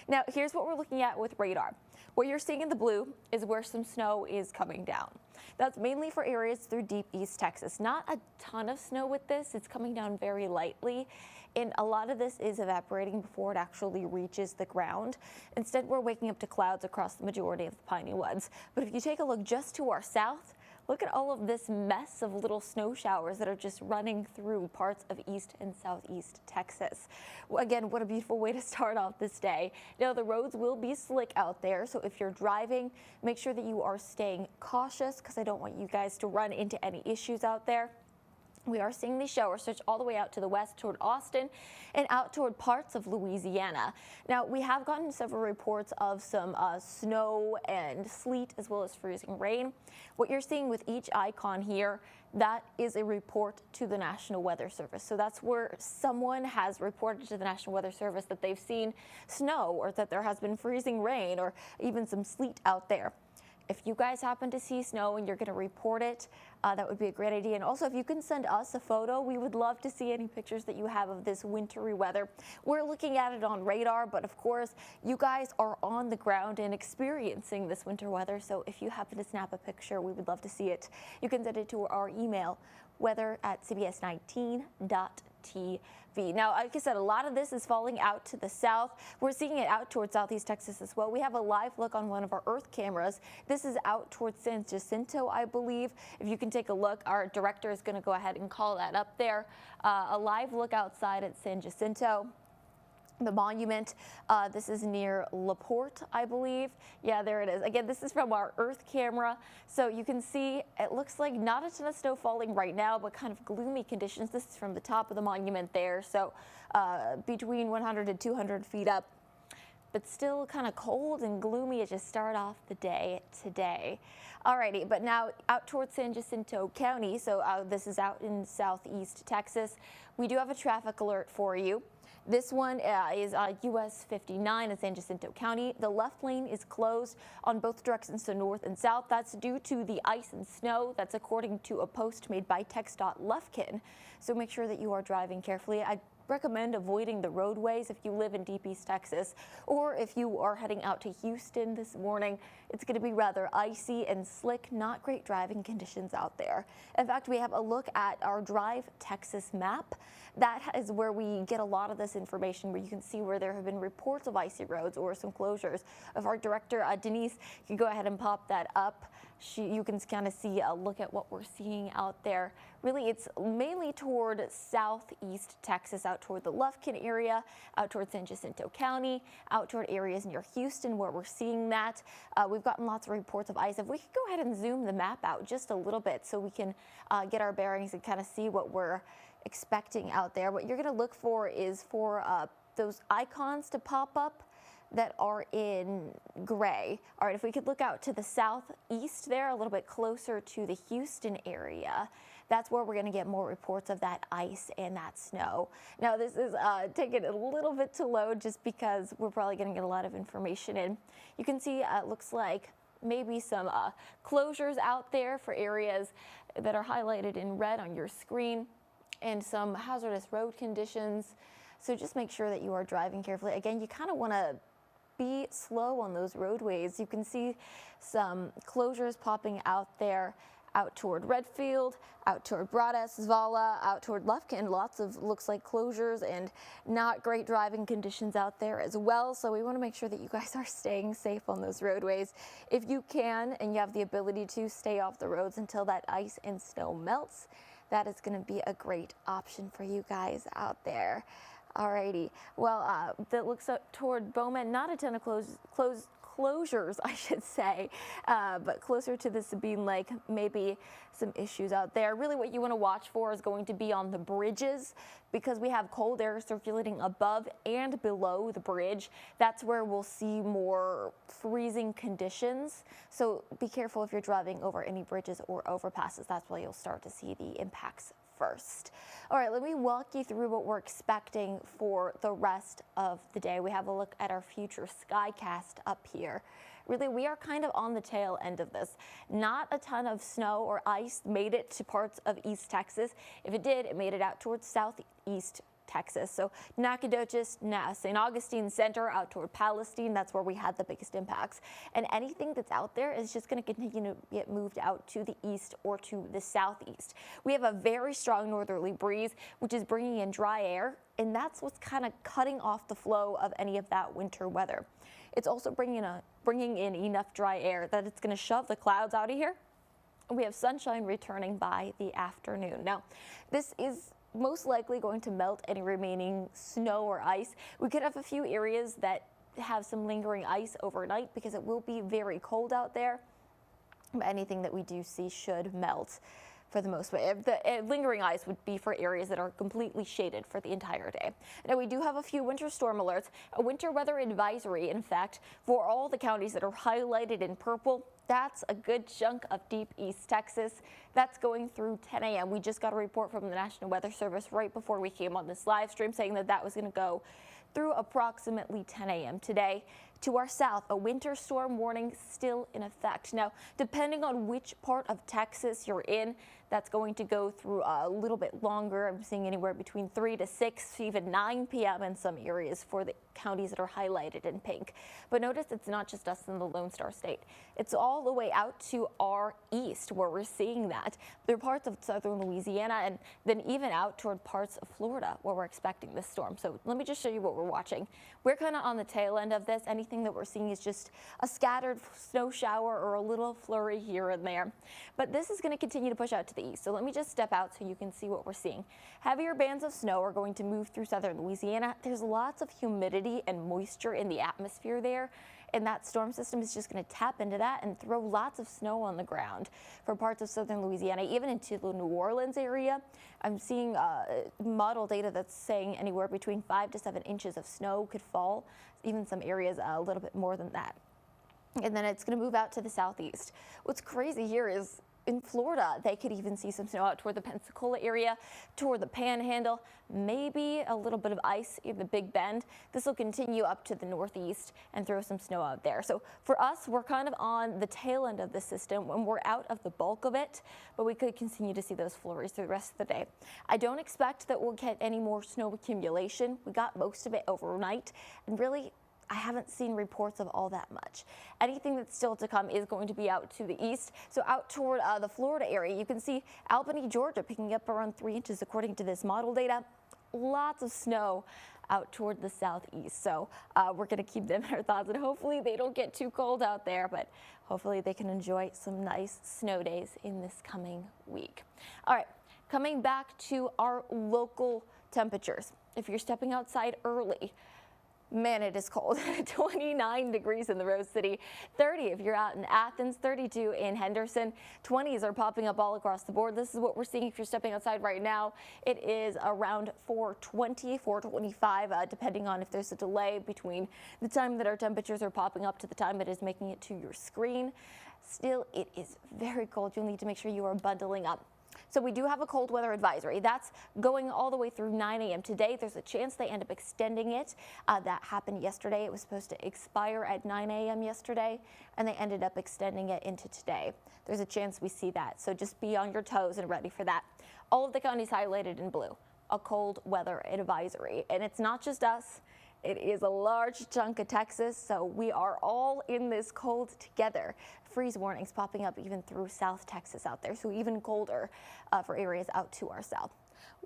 Now, here's what we're looking at with radar. What you're seeing in the blue is where some snow is coming down. That's mainly for areas through deep East Texas. Not a ton of snow with this. It's coming down very lightly, and a lot of this is evaporating before it actually reaches the ground. Instead, we're waking up to clouds across the majority of the Piney Woods. But if you take a look just to our south, look at all of this mess of little snow showers that are just running through parts of East and Southeast Texas. Again, what a beautiful way to start off this day. Now, the roads will be slick out there, so if you're driving, make sure that you are staying cautious because I don't want you guys to run into any issues out there. We are seeing these showers stretch all the way out to the west toward Austin and out toward parts of Louisiana. Now, we have gotten several reports of some snow and sleet as well as freezing rain. What you're seeing with each icon here, that is a report to the National Weather Service. So that's where someone has reported to the National Weather Service that they've seen snow or that there has been freezing rain or even some sleet out there. If you guys happen to see snow and you're going to report it, that would be a great idea. And also, if you can send us a photo, we would love to see any pictures that you have of this wintry weather. We're looking at it on radar, but of course, you guys are on the ground and experiencing this winter weather. So if you happen to snap a picture, we would love to see it. You can send it to our email, weather@cbs19.tv. Now, like I said, a lot of this is falling out to the south. We're seeing it out towards Southeast Texas as well. We have a live look on one of our Earth cameras. This is out towards San Jacinto, I believe. If you can take a look, our director is going to go ahead and call that up there. A live look outside at San Jacinto. The monument, this is near LaPorte, I believe. Yeah, there it is. Again, this is from our Earth camera. So you can see it looks like not a ton of snow falling right now, but kind of gloomy conditions. This is from the top of the monument there. So between 100 and 200 feet up, but still kind of cold and gloomy as you start off the day today. Alrighty, but now out towards San Jacinto County. So this is out in Southeast Texas. We do have a traffic alert for you. This one is US 59 in San Jacinto County. The left lane is closed on both directions, so north and south. That's due to the ice and snow. That's according to a post made by Tex.Lufkin. So make sure that you are driving carefully. I recommend avoiding the roadways if you live in deep East Texas, or if you are heading out to Houston this morning. It's going to be rather icy and slick, not great driving conditions out there. In fact, we have a look at our Drive Texas map. That is where we get a lot of this information, where you can see where there have been reports of icy roads or some closures. If our director, Denise, can go ahead and pop that up. You can kind of see a look at what we're seeing out there. Really, it's mainly toward Southeast Texas, out toward the Lufkin area, out toward San Jacinto County, out toward areas near Houston where we're seeing that. We've gotten lots of reports of ice. If we could go ahead and zoom the map out just a little bit so we can get our bearings and kind of see what we're expecting out there. What you're going to look for is for those icons to pop up that are in gray. All right, if we could look out to the southeast there, a little bit closer to the Houston area, that's where we're going to get more reports of that ice and that snow. Now, this is taking a little bit to load just because we're probably going to get a lot of information in. You can see it looks like maybe some closures out there for areas that are highlighted in red on your screen, and some hazardous road conditions. So just make sure that you are driving carefully. Again, you kind of want to be slow on those roadways. You can see some closures popping out there, out toward Redfield, out toward Broadus, Zvala, out toward Lufkin. Lots of, looks like, closures and not great driving conditions out there as well. So we want to make sure that you guys are staying safe on those roadways. If you can and you have the ability to, stay off the roads until that ice and snow melts. That is going to be a great option for you guys out there. Alrighty, well, that looks up toward Bowman. Not a ton of closures, I should say, but closer to the Sabine Lake, maybe some issues out there. Really, what you want to watch for is going to be on the bridges, because we have cold air circulating above and below the bridge. That's where we'll see more freezing conditions. So be careful if you're driving over any bridges or overpasses. That's where you'll start to see the impacts first. All right, let me walk you through what we're expecting for the rest of the day. We have a look at our future skycast up here. Really, we are kind of on the tail end of this. Not a ton of snow or ice made it to parts of East Texas. If it did, it made it out towards Southeast Texas. So Nacogdoches, St. Augustine Center out toward Palestine, that's where we had the biggest impacts. And anything that's out there is just going to continue to get moved out to the east or to the southeast. We have a very strong northerly breeze, which is bringing in dry air, and that's what's kind of cutting off the flow of any of that winter weather. It's also bringing in enough dry air that it's going to shove the clouds out of here. We have sunshine returning by the afternoon. Now, this is most likely going to melt any remaining snow or ice. We could have a few areas that have some lingering ice overnight because it will be very cold out there. But anything that we do see should melt for the most part. The lingering ice would be for areas that are completely shaded for the entire day. Now, we do have a few winter storm alerts, a winter weather advisory, in fact, for all the counties that are highlighted in purple. That's a good chunk of deep East Texas. That's going through 10 a.m. We just got a report from the National Weather Service right before we came on this live stream saying that that was going to go through approximately 10 a.m. today. To our south, a winter storm warning still in effect. Now, depending on which part of Texas you're in, that's going to go through a little bit longer. I'm seeing anywhere between 3 to 6, even 9 p.m. in some areas for the counties that are highlighted in pink. But notice it's not just us in the Lone Star State. It's all the way out to our east where we're seeing that. There are parts of southern Louisiana and then even out toward parts of Florida where we're expecting this storm. So let me just show you what we're watching. We're kind of on the tail end of this. Anything that we're seeing is just a scattered snow shower or a little flurry here and there. But this is going to continue to push out to the east. So let me just step out so you can see what we're seeing. Heavier bands of snow are going to move through southern Louisiana. There's lots of humidity and moisture in the atmosphere there, and that storm system is just going to tap into that and throw lots of snow on the ground for parts of southern Louisiana, even into the New Orleans area. I'm seeing model data that's saying anywhere between 5 to 7 inches of snow could fall, even some areas a little bit more than that. And then it's going to move out to the southeast. What's crazy here is in Florida, they could even see some snow out toward the Pensacola area, toward the Panhandle, maybe a little bit of ice in the Big Bend. This will continue up to the northeast and throw some snow out there. So for us, we're kind of on the tail end of the system when we're out of the bulk of it, but we could continue to see those flurries through the rest of the day. I don't expect that we'll get any more snow accumulation. We got most of it overnight, and really, I haven't seen reports of all that much. Anything that's still to come is going to be out to the east. So out toward the Florida area, you can see Albany, Georgia picking up around 3 inches according to this model data. Lots of snow out toward the southeast. So we're going to keep them in our thoughts, and hopefully they don't get too cold out there, but hopefully they can enjoy some nice snow days in this coming week. All right, coming back to our local temperatures. If you're stepping outside early, man, it is cold. 29 degrees in the Rose City, 30 if you're out in Athens, 32 in Henderson. 20s are popping up all across the board. This is what we're seeing if you're stepping outside right now. It is around 420, 425, depending on if there's a delay between the time that our temperatures are popping up to the time it is making it to your screen. Still, it is very cold. You'll need to make sure you are bundling up. So we do have a cold weather advisory. That's going all the way through 9 a.m. today. There's a chance they end up extending it. That happened yesterday. It was supposed to expire at 9 a.m. yesterday, and they ended up extending it into today. There's a chance we see that. So just be on your toes and ready for that. All of the counties highlighted in blue, a cold weather advisory. And it's not just us. It is a large chunk of Texas, so we are all in this cold together. Freeze warnings popping up even through South Texas out there, so even colder for areas out to our south.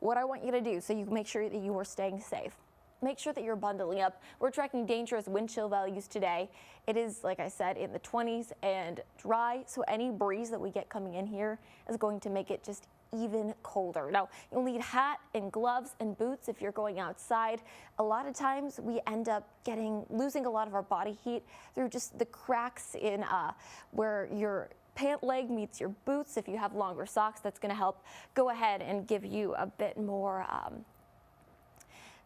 What I want you to do so you make sure that you are staying safe, make sure that you're bundling up. We're tracking dangerous wind chill values today. It is, like I said, in the 20s and dry, so any breeze that we get coming in here is going to make it just even colder. Now, you'll need hat and gloves and boots if you're going outside. A lot of times we end up losing a lot of our body heat through just the cracks in where your pant leg meets your boots. If you have longer socks, that's going to help go ahead and give you a bit more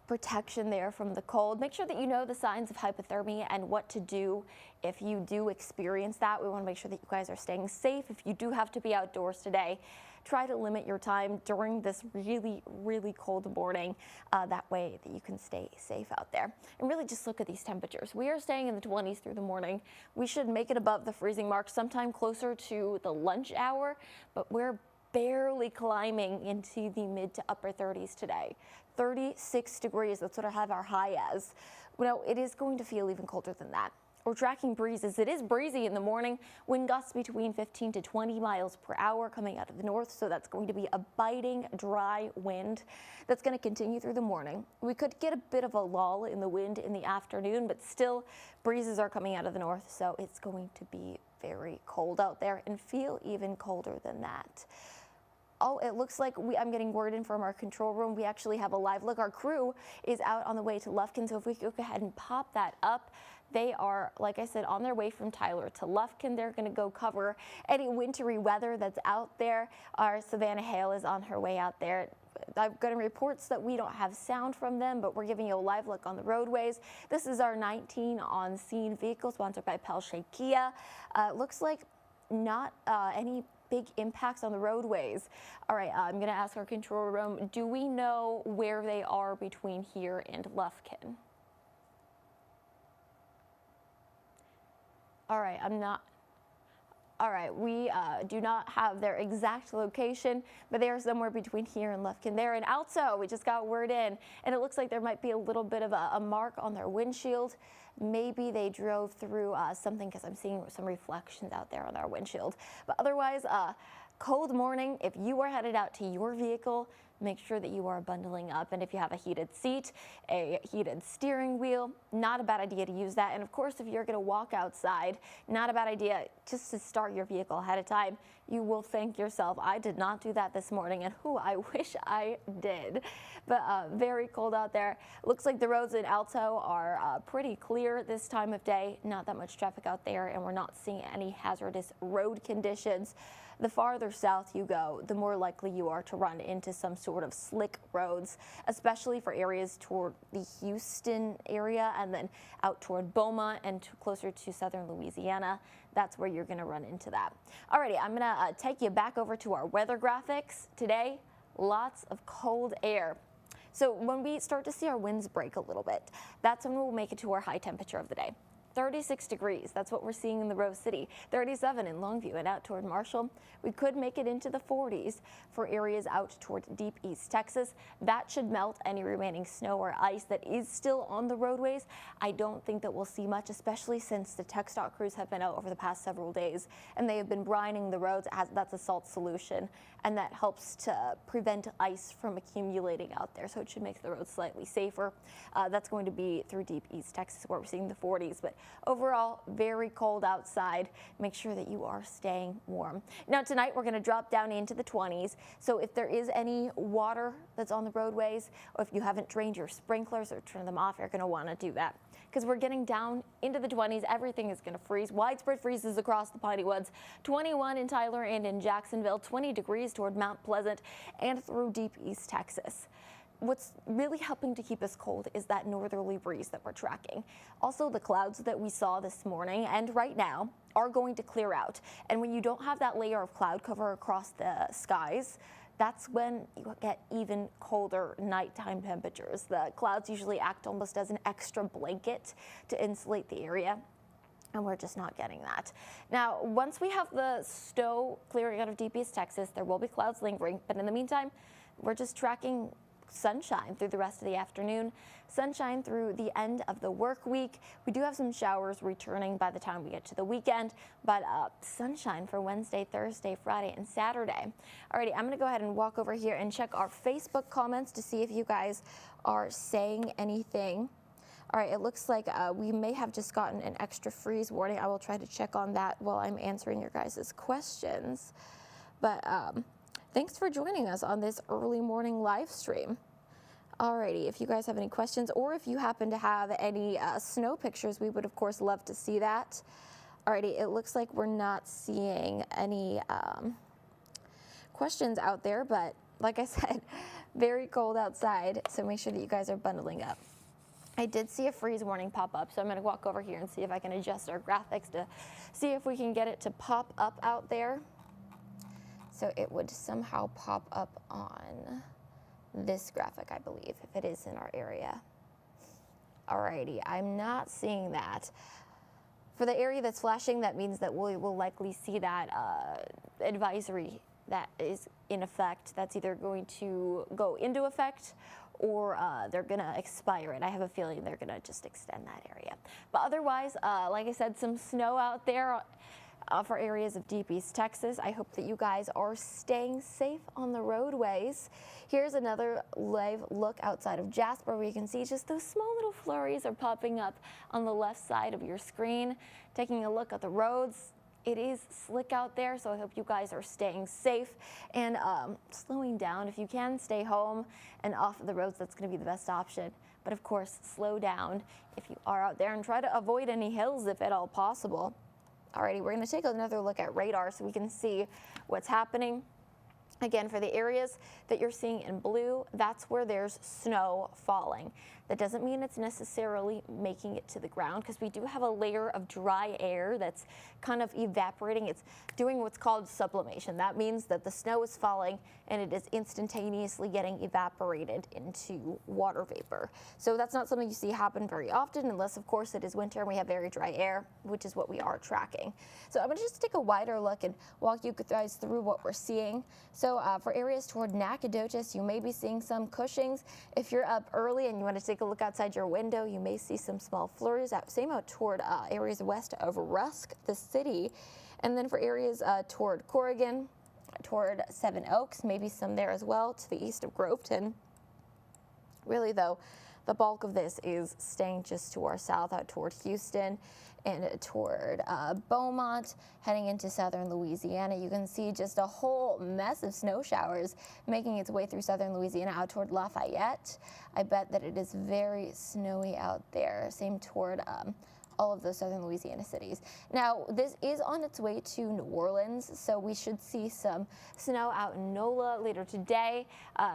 protection there from the cold. Make sure that you know the signs of hypothermia and what to do if you do experience that. We want to make sure that you guys are staying safe. If you do have to be outdoors today, try to limit your time during this really, really cold morning. That way that you can stay safe out there. And really just look at these temperatures. We are staying in the 20s through the morning. We should make it above the freezing mark sometime closer to the lunch hour, but we're barely climbing into the mid to upper 30s today. 36 degrees. That's what I have our high as. Well, it is going to feel even colder than that. We're tracking breezes. It is breezy in the morning. Wind gusts between 15 to 20 miles per hour coming out of the north. So that's going to be a biting, dry wind that's going to continue through the morning. We could get a bit of a lull in the wind in the afternoon, but still breezes are coming out of the north. So it's going to be very cold out there and feel even colder than that. Oh, it looks like I'm getting word in from our control room. We actually have a live look. Our crew is out on the way to Lufkin. So if we could go ahead and pop that up. They are, like I said, on their way from Tyler to Lufkin. They're going to go cover any wintry weather that's out there. Our Savannah Hale is on her way out there. I've gotten reports that we don't have sound from them, but we're giving you a live look on the roadways. This is our 19 on-scene vehicle sponsored by Pelche Kia. Looks like not any big impacts on the roadways. All right, I'm going to ask our control room, do we know where they are between here and Lufkin? All right, we do not have their exact location, but they are somewhere between here and Lufkin. They're in Alto. We just got word in, and it looks like there might be a little bit of a mark on their windshield. Maybe they drove through something, because I'm seeing some reflections out there on their windshield. But otherwise, cold morning. If you are headed out to your vehicle, make sure that you are bundling up. And if you have a heated seat, a heated steering wheel, not a bad idea to use that. And of course, if you're going to walk outside, not a bad idea just to start your vehicle ahead of time. You will thank yourself. I did not do that this morning, and I wish I did. But very cold out there. Looks like the roads in Alto are pretty clear this time of day. Not that much traffic out there, and we're not seeing any hazardous road conditions. The farther south you go, the more likely you are to run into some sort of slick roads, especially for areas toward the Houston area and then out toward Beaumont and closer to southern Louisiana. That's where you're going to run into that. Alrighty, I'm going to take you back over to our weather graphics. Today, lots of cold air. So when we start to see our winds break a little bit, that's when we'll make it to our high temperature of the day. 36 degrees, that's what we're seeing in the Rose City. 37 in Longview and out toward Marshall. We could make it into the 40s for areas out toward deep East Texas. That should melt any remaining snow or ice that is still on the roadways. I don't think that we'll see much, especially since the TxDOT crews have been out over the past several days and they have been brining the roads. That's a salt solution, and that helps to prevent ice from accumulating out there. So it should make the roads slightly safer. That's going to be through deep East Texas where we're seeing the 40s, but overall, very cold outside. Make sure that you are staying warm. Now tonight we're going to drop down into the 20s. So if there is any water that's on the roadways, or if you haven't drained your sprinklers or turned them off, you're going to want to do that, because we're getting down into the 20s. Everything is going to freeze. Widespread freezes across the Piney Woods. 21 in Tyler and in Jacksonville. 20 degrees toward Mount Pleasant and through deep East Texas. What's really helping to keep us cold is that northerly breeze that we're tracking. Also, the clouds that we saw this morning and right now are going to clear out. And when you don't have that layer of cloud cover across the skies, that's when you get even colder nighttime temperatures. The clouds usually act almost as an extra blanket to insulate the area, and we're just not getting that. Now, once we have the snow clearing out of deep East Texas, there will be clouds lingering, but in the meantime, we're just tracking sunshine through the rest of the afternoon, sunshine through the end of the work week. We do have some showers returning by the time we get to the weekend, but sunshine for Wednesday, Thursday, Friday, and Saturday. Alrighty, I'm gonna go ahead and walk over here and check our Facebook comments to see if you guys are saying anything. All right, it looks like we may have just gotten an extra freeze warning. I will try to check on that while I'm answering your guys' questions. But thanks for joining us on this early morning live stream. Alrighty, if you guys have any questions or if you happen to have any snow pictures, we would of course love to see that. Alrighty, it looks like we're not seeing any questions out there, but like I said, very cold outside, so make sure that you guys are bundling up. I did see a freeze warning pop up, so I'm going to walk over here and see if I can adjust our graphics to see if we can get it to pop up out there. So it would somehow pop up on this graphic, I believe, if it is in our area. Alrighty, I'm not seeing that. For the area that's flashing, that means that we will likely see that advisory that is in effect. That's either going to go into effect or they're going to expire it. I have a feeling they're going to just extend that area. But otherwise, like I said, some snow out there for areas of deep East Texas. I hope that you guys are staying safe on the roadways. Here's another live look outside of Jasper, where you can see just those small little flurries are popping up on the left side of your screen. Taking a look at the roads, it is slick out there, so I hope you guys are staying safe and slowing down. If you can, stay home and off of the roads. That's going to be the best option. But of course, slow down if you are out there and try to avoid any hills if at all possible. Alrighty, we're going to take another look at radar so we can see what's happening. Again, for the areas that you're seeing in blue, that's where there's snow falling. That doesn't mean it's necessarily making it to the ground, because we do have a layer of dry air that's kind of evaporating. It's doing what's called sublimation. That means that the snow is falling and it is instantaneously getting evaporated into water vapor. So that's not something you see happen very often, unless of course it is winter and we have very dry air, which is what we are tracking. So I'm going to just take a wider look and walk you guys through what we're seeing. So for areas toward Nacogdoches, you may be seeing some Cushings. If you're up early and you want to take a look outside your window, you may see some small flurries. Same out toward areas west of Rusk, the city. And then for areas toward Corrigan, toward Seven Oaks, maybe some there as well, to the east of Groveton. Really, though, the bulk of this is staying just to our south, out toward Houston and toward Beaumont, heading into southern Louisiana. You can see just a whole mess of snow showers making its way through southern Louisiana out toward Lafayette. I bet that it is very snowy out there. Same toward all of those southern Louisiana cities. Now, this is on its way to New Orleans, so we should see some snow out in NOLA later today.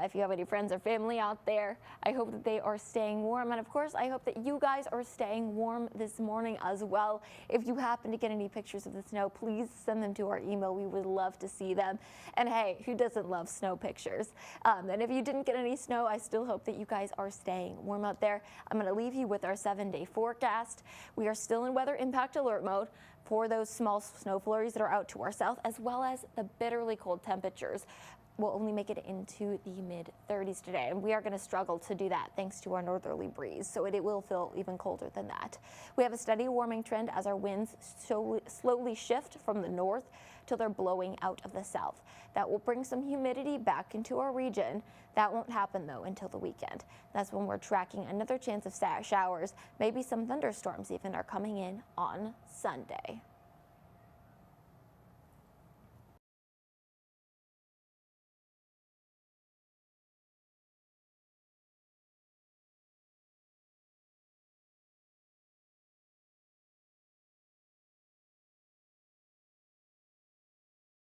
If you have any friends or family out there, I hope that they are staying warm. And of course, I hope that you guys are staying warm this morning as well. If you happen to get any pictures of the snow, please send them to our email. We would love to see them. And hey, who doesn't love snow pictures? And if you didn't get any snow, I still hope that you guys are staying warm out there. I'm going to leave you with our 7-day forecast. We are still in weather impact alert mode for those small snow flurries that are out to our south, as well as the bitterly cold temperatures will only make it into the mid-30s today, and we are going to struggle to do that thanks to our northerly breeze, so it will feel even colder than that. We have a steady warming trend as our winds slowly shift from the north till they're blowing out of the south. That will bring some humidity back into our region. That won't happen though until the weekend. That's when we're tracking another chance of showers. Maybe some thunderstorms even are coming in on Sunday.